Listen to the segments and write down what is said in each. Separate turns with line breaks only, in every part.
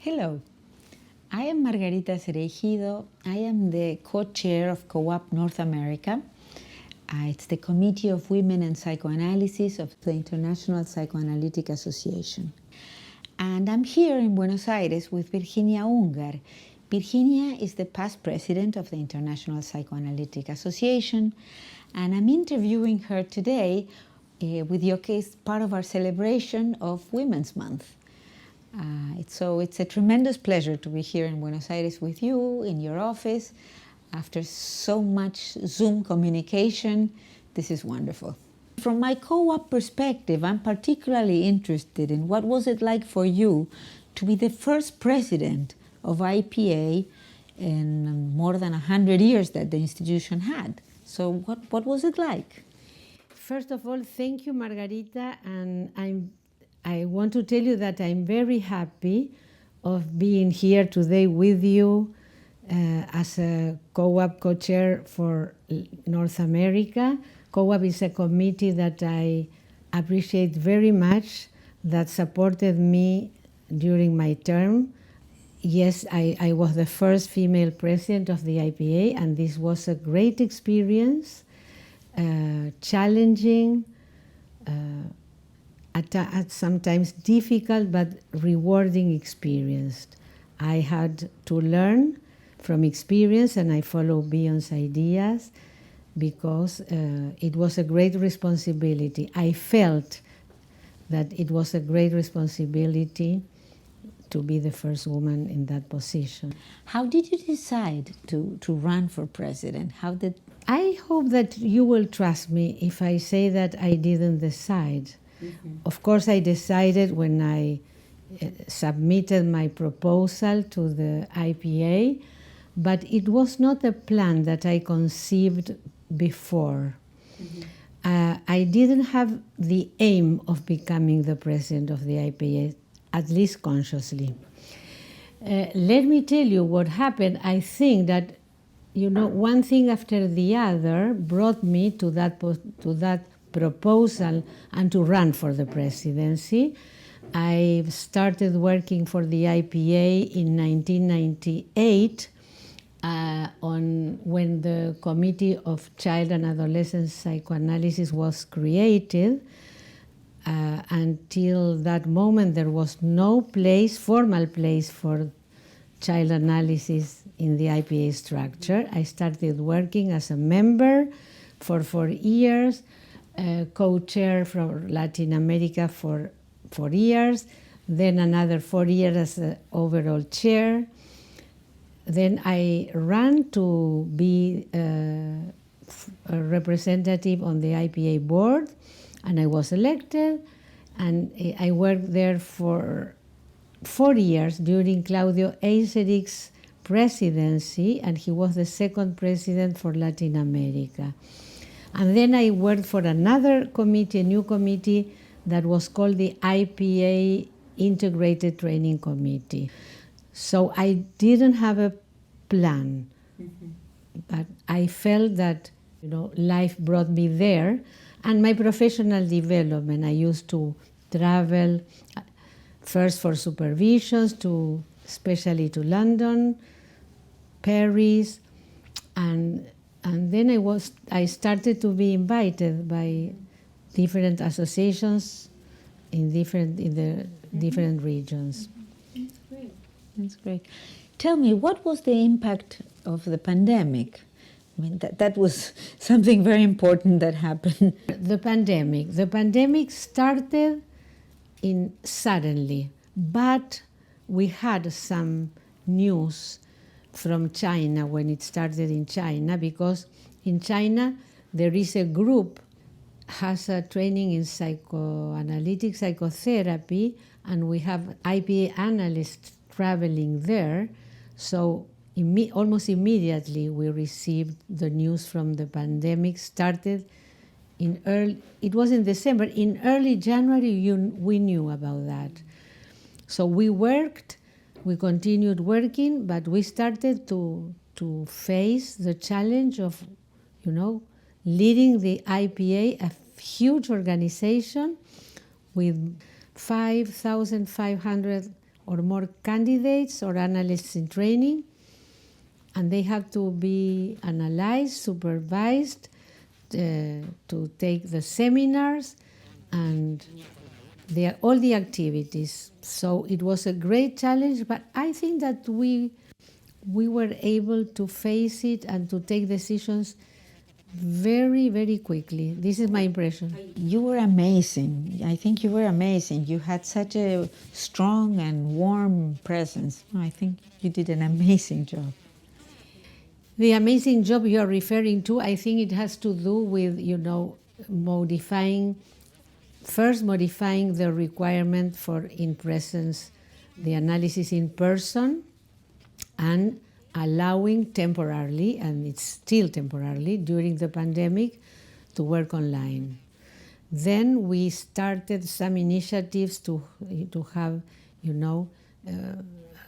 Hello, I am Margarita Cereijido. I am the co-chair of COAP North America. It's the Committee of Women and Psychoanalysis of the International Psychoanalytic Association. And I'm here in Buenos Aires with Virginia Ungar. Virginia is the past president of the International Psychoanalytic Association, and I'm interviewing her today with your case, part of our celebration of Women's Month. It's a tremendous pleasure to be here in Buenos Aires with you, in your office. After so much Zoom communication, this is wonderful. From my co-op perspective, I'm particularly interested in what was it like for you to be the first president of IPA in more than 100 years that the institution had. So what was it like?
First of all, thank you, Margarita, and I want to tell you that I'm very happy of being here today with you as a COAP co-chair for North America. COAP is a committee that I appreciate very much, that supported me during my term. Yes, I was the first female president of the IPA, and this was a great experience, challenging, at sometimes difficult but rewarding experience. I had to learn from experience, and I follow Beyond's ideas because it was a great responsibility. I felt that it was a great responsibility to be the first woman in that position.
How did you decide to run for president?
I hope that you will trust me if I say that I didn't decide. Mm-hmm. Of course, I decided when I submitted my proposal to the IPA, but it was not a plan that I conceived before. Mm-hmm. I didn't have the aim of becoming the president of the IPA, at least consciously. Let me tell you what happened. I think that, one thing after the other brought me to that proposal and to run for the presidency. I started working for the IPA in 1998 when the Committee of Child and Adolescent Psychoanalysis was created. Until that moment, there was no formal place for child analysis in the IPA structure. I started working as a member for 4 years, co-chair from Latin America for 4 years, then another 4 years as the overall chair. Then I ran to be a representative on the IPA board, and I was elected, and I worked there for 4 years during Claudio Eiserik's presidency, and he was the second president for Latin America. And then I worked for another committee, a new committee that was called the IPA Integrated Training Committee. So I didn't have a plan, but I felt that life brought me there, and my professional development. I used to travel first for supervisions, especially to London, Paris, and then I started to be invited by different associations in the different regions.
That's great. That's great. Tell me, what was the impact of the pandemic? I mean, that was something very important that happened.
The pandemic started suddenly, but we had some news from China when it started in China, because in China there is a group has a training in psychoanalytic psychotherapy, and we have IPA analysts traveling there. So almost immediately we received the news from the pandemic. Started it was in December. In early January we knew about that. So we continued working, but we started to face the challenge of, leading the IPA, a huge organization with 5,500 or more candidates or analysts in training, and they have to be analyzed, supervised, to take the seminars and all the activities. So it was a great challenge, but I think that we were able to face it and to take decisions very, very quickly. This is my impression.
You were amazing. I think you were amazing. You had such a strong and warm presence. I think you did an amazing job.
The amazing job you are referring to, I think it has to do with, modifying the requirement for in-presence, the analysis in person, and allowing temporarily, and it's still temporarily, during the pandemic, to work online. Then we started some initiatives to have,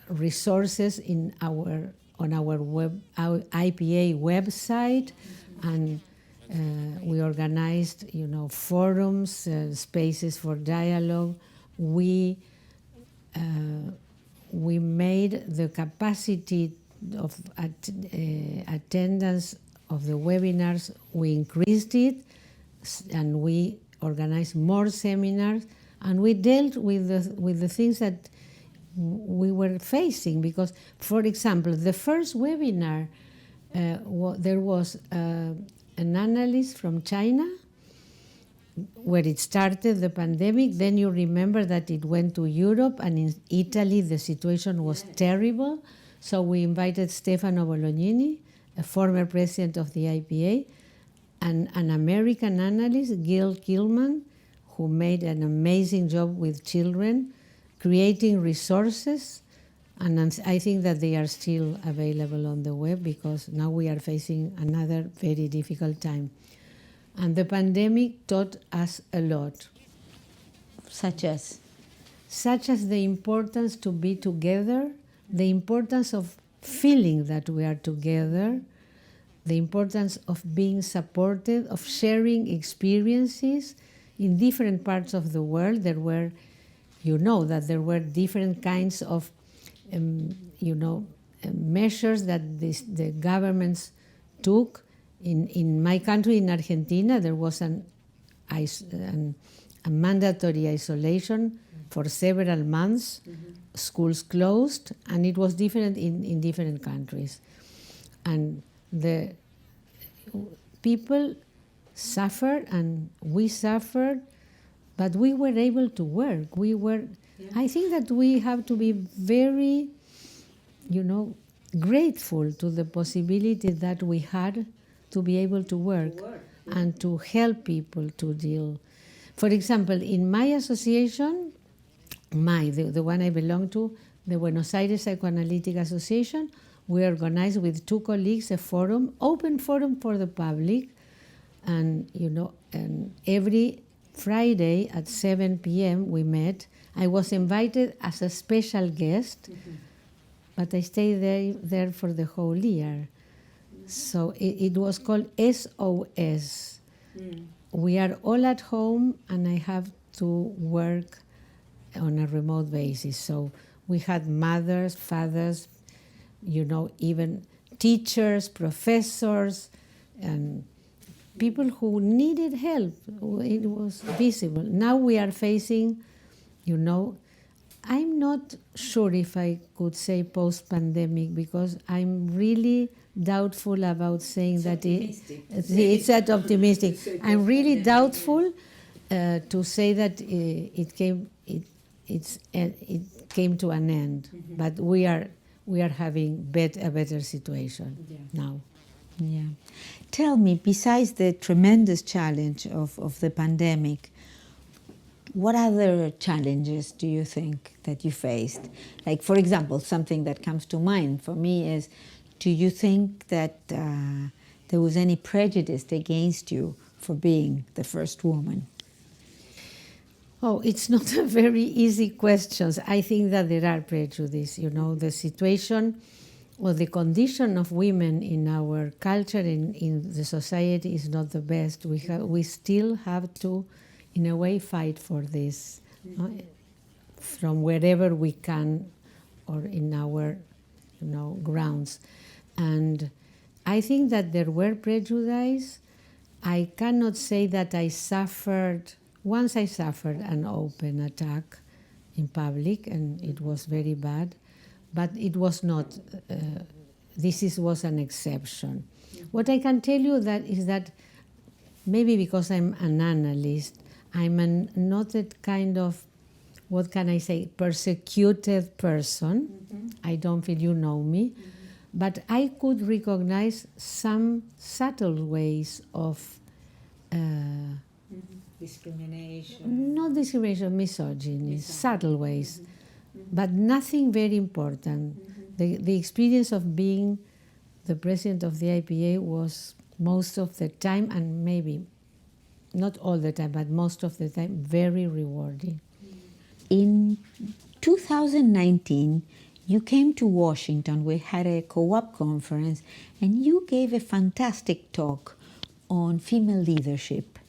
resources on our IPA website, and we organized, forums, spaces for dialogue. We made the capacity of attendance of the webinars, we increased it, and we organized more seminars, and we dealt with the things that we were facing. Because, for example, the first webinar, there was an analyst from China, where it started, the pandemic. Then you remember that it went to Europe, and in Italy the situation was terrible. So we invited Stefano Bolognini, a former president of the IPA, and an American analyst, Gil Kilman, who made an amazing job with children, creating resources. And I think that they are still available on the web, because now we are facing another very difficult time. And the pandemic taught us a lot.
Such as
the importance to be together, the importance of feeling that we are together, the importance of being supported, of sharing experiences in different parts of the world. There were, there were different kinds of, measures that the governments took. In my country, in Argentina, there was a mandatory isolation for several months. Schools closed, and it was different in different countries. And the people suffered, and we suffered, but we were able to work. I think that we have to be very, grateful to the possibility that we had to be able to work and to help people to deal. For example, in my association, the one I belong to, the Buenos Aires Psychoanalytical Association, we organized with 2 colleagues a forum, open forum for the public, and and every Friday at 7 p.m. we met. I was invited as a special guest, but I stayed there for the whole year. So it was called SOS. We are all at home, and I have to work on a remote basis. So we had mothers, fathers, even teachers, professors, and people who needed help. It was visible. Now we are facing, I'm not sure if I could say post-pandemic, because I'm really doubtful about saying that it's that optimistic. I'm really doubtful to say that it came to an end. But we are having a better situation now.
Yeah. Tell me, besides the tremendous challenge of the pandemic, what other challenges do you think that you faced? Like, for example, something that comes to mind for me is, do you think that there was any prejudice against you for being the first woman?
Oh, it's not a very easy question. I think that there are prejudices. The situation or the condition of women in our culture, in the society, is not the best. We still have to, in a way, fight for this. from wherever we can, or in our, grounds. And I think that there were prejudice. I cannot say that I suffered. Once I suffered an open attack in public, and it was very bad, but it was not. Was an exception. What I can tell you is that maybe because I'm an analyst, I'm not that kind of, what can I say, persecuted person. I don't feel you know me. But I could recognize some subtle ways of
discrimination.
Not discrimination, misogyny, subtle ways, but nothing very important. The experience of being the president of the IPA was most of the time, and maybe not all the time, but most of the time, very rewarding.
In 2019, you came to Washington. We had a co-op conference, and you gave a fantastic talk on female leadership.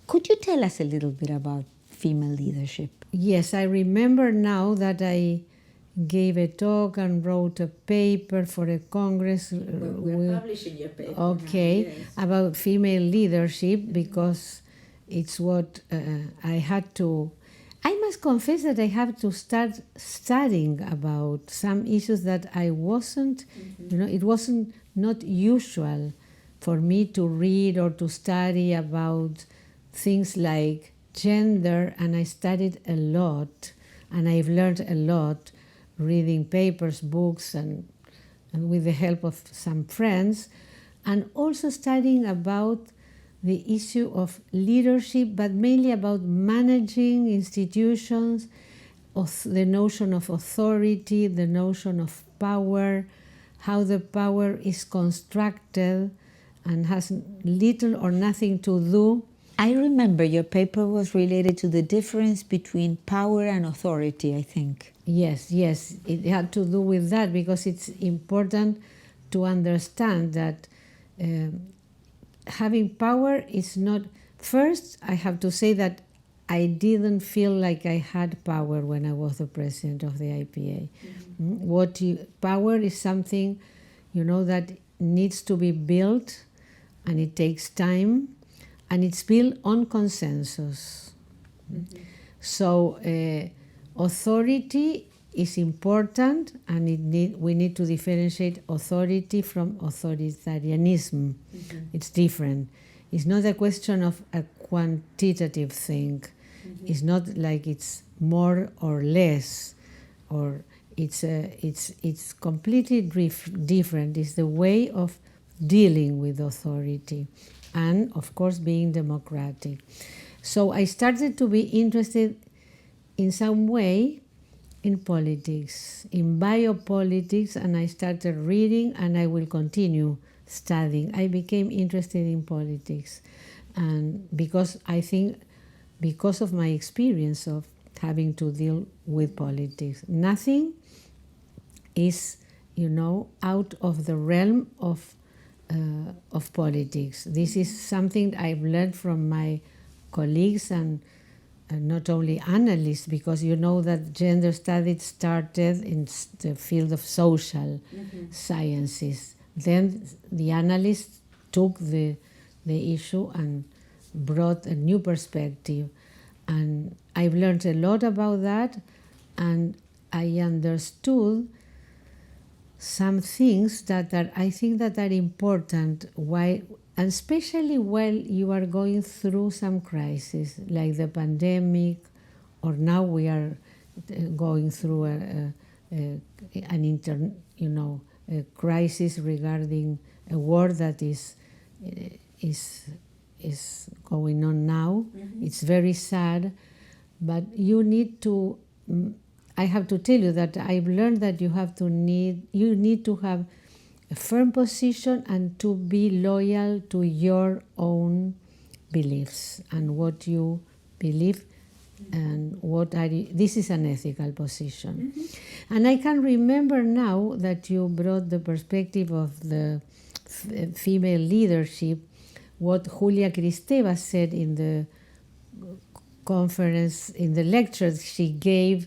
Could you tell us a little bit about female leadership?
Yes, I remember now that I gave a talk and wrote a paper for a congress.
We're publishing your paper.
Okay,
now, yes.
About female leadership, because it's what I had to. I must confess that I have to start studying about some issues that I wasn't, it wasn't not usual for me to read or to study about things like gender, and I studied a lot, and I've learned a lot reading papers, books, and with the help of some friends, and also studying about the issue of leadership, but mainly about managing institutions, of the notion of authority, the notion of power, how the power is constructed and has little or nothing to do.
I remember your paper was related to the difference between power and authority, I think.
Yes, it had to do with that, because it's important to understand that having power is not. First, I have to say that I didn't feel like I had power when I was the president of the IPA. Power is something, that needs to be built, and it takes time, and it's built on consensus. So authority is important, and we need to differentiate authority from authoritarianism. It's different. It's not a question of a quantitative thing. It's not like it's more or less, or it's completely different. It's the way of dealing with authority, and of course being democratic. So I started to be interested in some way in politics, in biopolitics, and I started reading, and I will continue studying. I became interested in politics, and because of my experience of having to deal with politics, nothing is, out of the realm of politics. This is something I've learned from my colleagues, and not only analysts, because that gender studies started in the field of social sciences. Then the analysts took the issue and brought a new perspective, and I've learned a lot about that, and I understood some things that I think that are important, and especially while you are going through some crisis like the pandemic, or now we are going through a crisis regarding a war that is going on now. It's very sad, but you need to. I have to tell you that I've learned that you need to have a firm position and to be loyal to your own beliefs and what you believe, and this is an ethical position. And I can remember now that you brought the perspective of the female leadership, what Julia Kristeva said in the conference, in the lectures she gave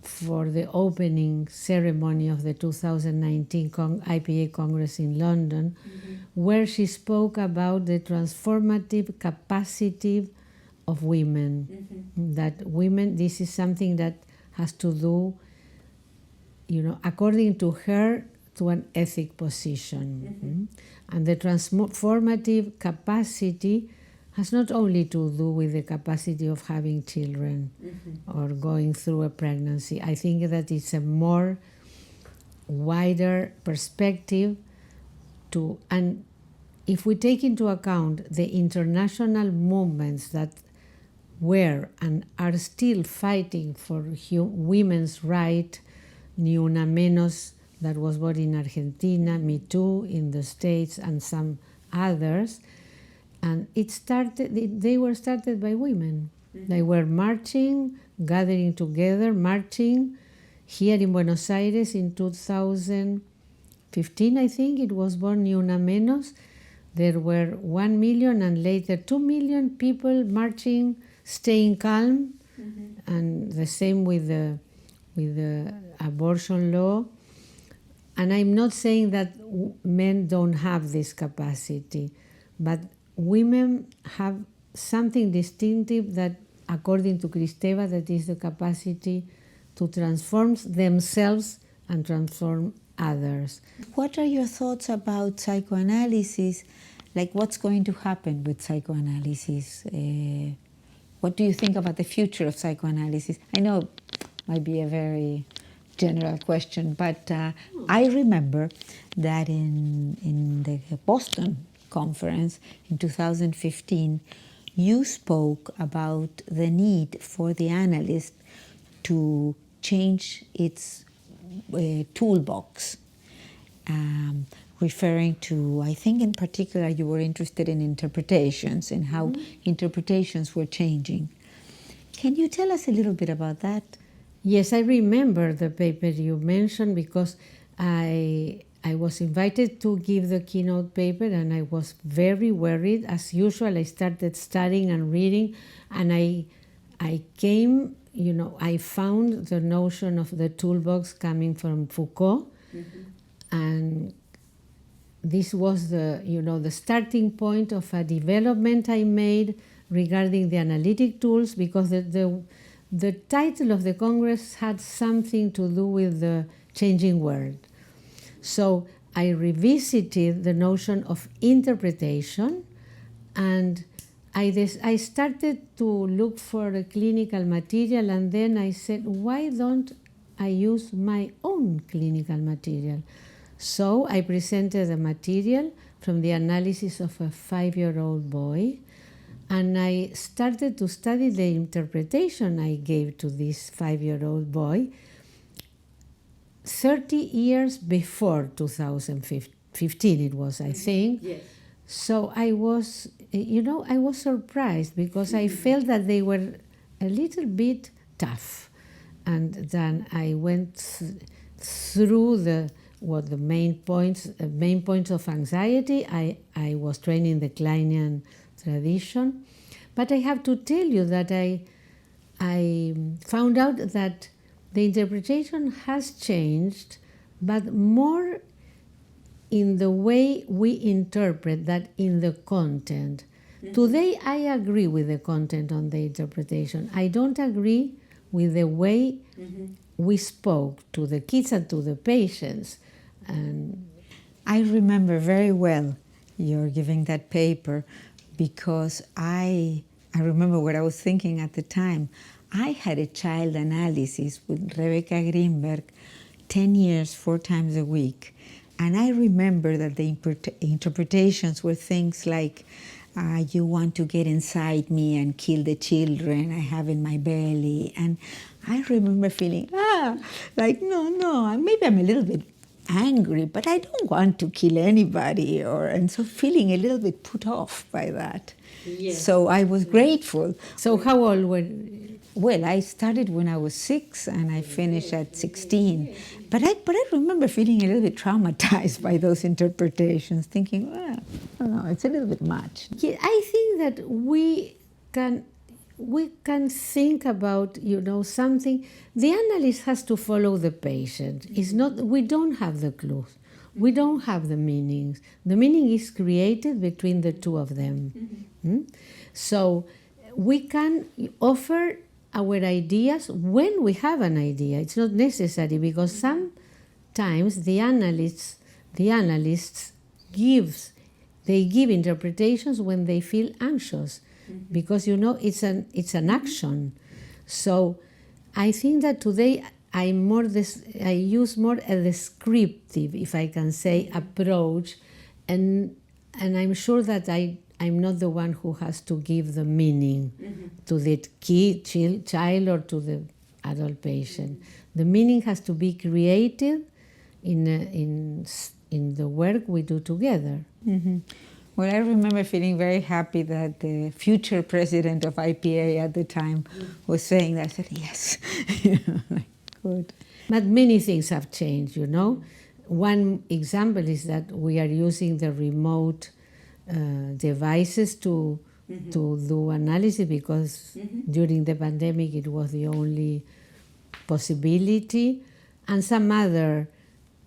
for the opening ceremony of the 2019 IPA Congress in London, where she spoke about the transformative capacity of women. That women, this is something that has to do, according to her, to an ethic position. And the transformative capacity has not only to do with the capacity of having children or going through a pregnancy. I think that it's a more wider perspective and if we take into account the international movements that were and are still fighting for women's right, Ni Una Menos, that was born in Argentina, Me Too in the States, and some others, and they were started by women. They were marching, gathering together, marching here in Buenos Aires in 2015, I think, it was born Ni Una Menos. There were 1 million and later 2 million people marching, staying calm, and the same with the abortion law. And I'm not saying that men don't have this capacity, but women have something distinctive that, according to Kristeva, that is the capacity to transform themselves and transform others.
What are your thoughts about psychoanalysis? Like, what's going to happen with psychoanalysis? What do you think about the future of psychoanalysis? I know it might be a very general question, but I remember that in the Boston conference in 2015, you spoke about the need for the analyst to change its toolbox, referring to, I think in particular you were interested in interpretations and how interpretations were changing. Can you tell us a little bit about that?
Yes, I remember the paper you mentioned because I was invited to give the keynote paper and I was very worried. As usual, I started studying and reading, and I came, I found the notion of the toolbox coming from Foucault, and this was the starting point of a development I made regarding the analytic tools, because the title of the Congress had something to do with the changing world. So I revisited the notion of interpretation, and I started to look for a clinical material, and then I said, why don't I use my own clinical material? So I presented the material from the analysis of a 5-year-old boy, and I started to study the interpretation I gave to this 5-year-old boy 30 years before 2015 it was, I think. Yes. So I was, I was surprised because I felt that they were a little bit tough. And then I went through the main points of anxiety. I was trained in the Kleinian tradition. But I have to tell you that I found out that the interpretation has changed, but more in the way we interpret than in the content. Today, I agree with the content on the interpretation. I don't agree with the way we spoke to the kids and to the patients. And
I remember very well your giving that paper, because I remember what I was thinking at the time. I had a child analysis with Rebecca Greenberg 10 years, 4 times a week. And I remember that the interpretations were things like, you want to get inside me and kill the children I have in my belly. And I remember feeling, like, no, maybe I'm a little bit angry, but I don't want to kill anybody. And so feeling a little bit put off by that. Yes. So I was grateful.
So how old were you?
Well, I started when I was 6 and I finished at 16. But I remember feeling a little bit traumatized by those interpretations, thinking, I don't know, it's a little bit much.
Yeah, I think that we can we can think about, something. The analyst has to follow the patient. It's not, we don't have the clues. We don't have the meanings. The meaning is created between the two of them. So we can offer our ideas when we have an idea. It's not necessary, because sometimes the analysts give interpretations when they feel anxious, because it's an action. So I think that today I use more a descriptive, if I can say, approach, and I'm sure that I'm not the one who has to give the meaning to the child or to the adult patient. The meaning has to be created in the work we do together.
Well, I remember feeling very happy that the future president of IPA at the time was saying that. I said, yes. Good.
But many things have changed, One example is that we are using the remote devices to do analysis, because during the pandemic it was the only possibility, and some other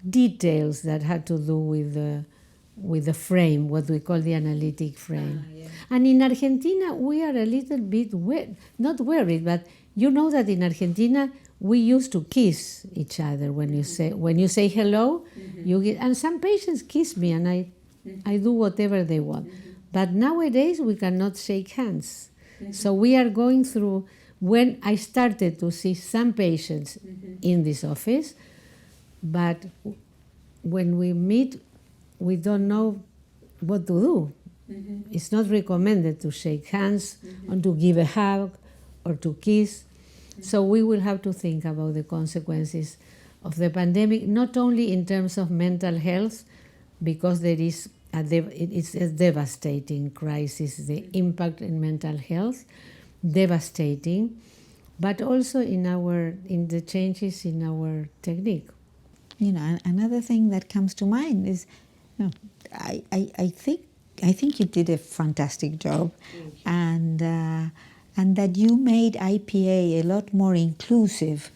details that had to do with the frame, what we call the analytic frame. And in Argentina we are a little bit not worried, but that in Argentina we used to kiss each other when you say hello. You get, and some patients kiss me, and I do whatever they want. But nowadays we cannot shake hands. So we are going through, when I started to see some patients in this office, but when we meet, we don't know what to do. It's not recommended to shake hands or to give a hug or to kiss. So we will have to think about the consequences of the pandemic, not only in terms of mental health, because it's a devastating crisis, the impact in mental health, devastating, but also in the changes in our technique.
Another thing that comes to mind is, I think you did a fantastic job, and that you made IPA a lot more inclusive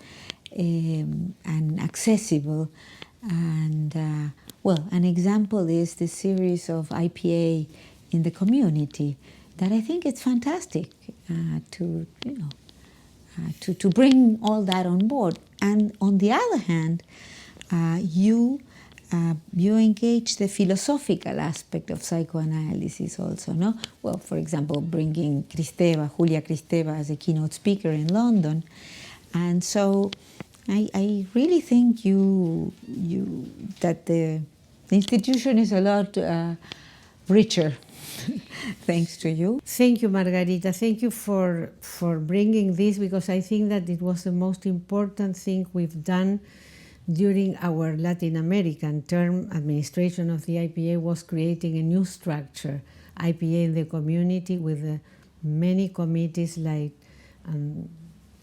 and accessible. And an example is the series of IPA in the community, that I think it's fantastic to bring all that on board. And on the other hand, you engage the philosophical aspect of psychoanalysis also, no? Well, for example, bringing Julia Kristeva as a keynote speaker in London. And so I really think that the institution is a lot richer thanks to you.
Thank you, Margarita. Thank you for bringing this, because I think that it was the most important thing we've done during our Latin American term. Administration of the IPA was creating a new structure, IPA in the community, with many committees like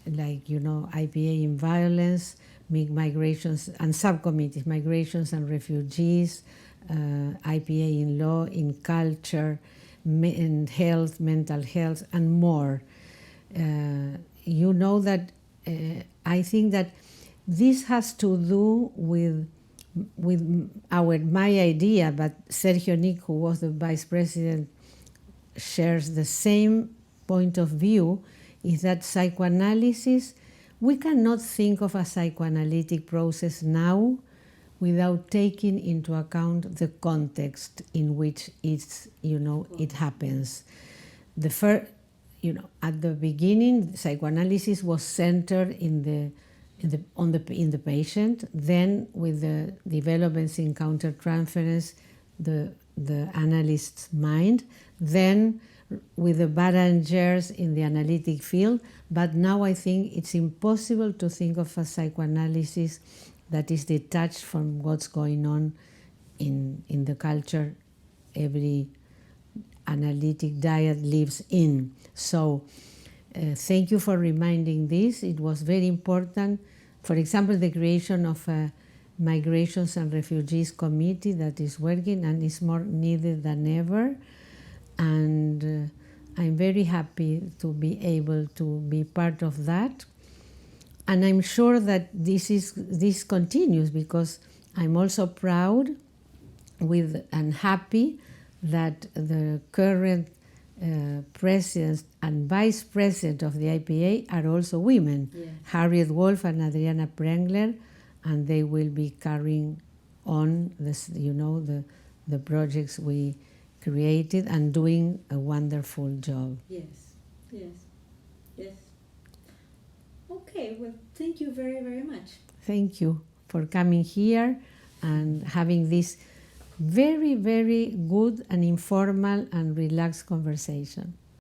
IPA in violence, migrations, and subcommittees, migrations and refugees, IPA in law, in culture, in health, mental health, and more. That I think that this has to do with my idea, but Sergio Nick, who was the vice president, shares the same point of view, is that psychoanalysis, we cannot think of a psychoanalytic process now without taking into account the context in which it happens. At the beginning, psychoanalysis was centered in the patient. Then, with the developments in countertransference, the analyst's mind. Then, with the Barangers in the analytic field. But now I think it's impossible to think of a psychoanalysis that is detached from what's going on in the culture every analytic diet lives in. So thank you for reminding this. It was very important. For example, the creation of a Migrations and Refugees Committee that is working and is more needed than ever. And I'm very happy to be able to be part of that. And I'm sure that this continues, because I'm also proud and happy that the current president and vice president of the IPA are also women,
Yes.
Harriet Wolf and Adriana Prengler, and they will be carrying on this, the projects we created and doing a wonderful job.
Yes, yes, yes. Okay, well, thank you very, very much.
Thank you for coming here and having this very, very good and informal and relaxed conversation.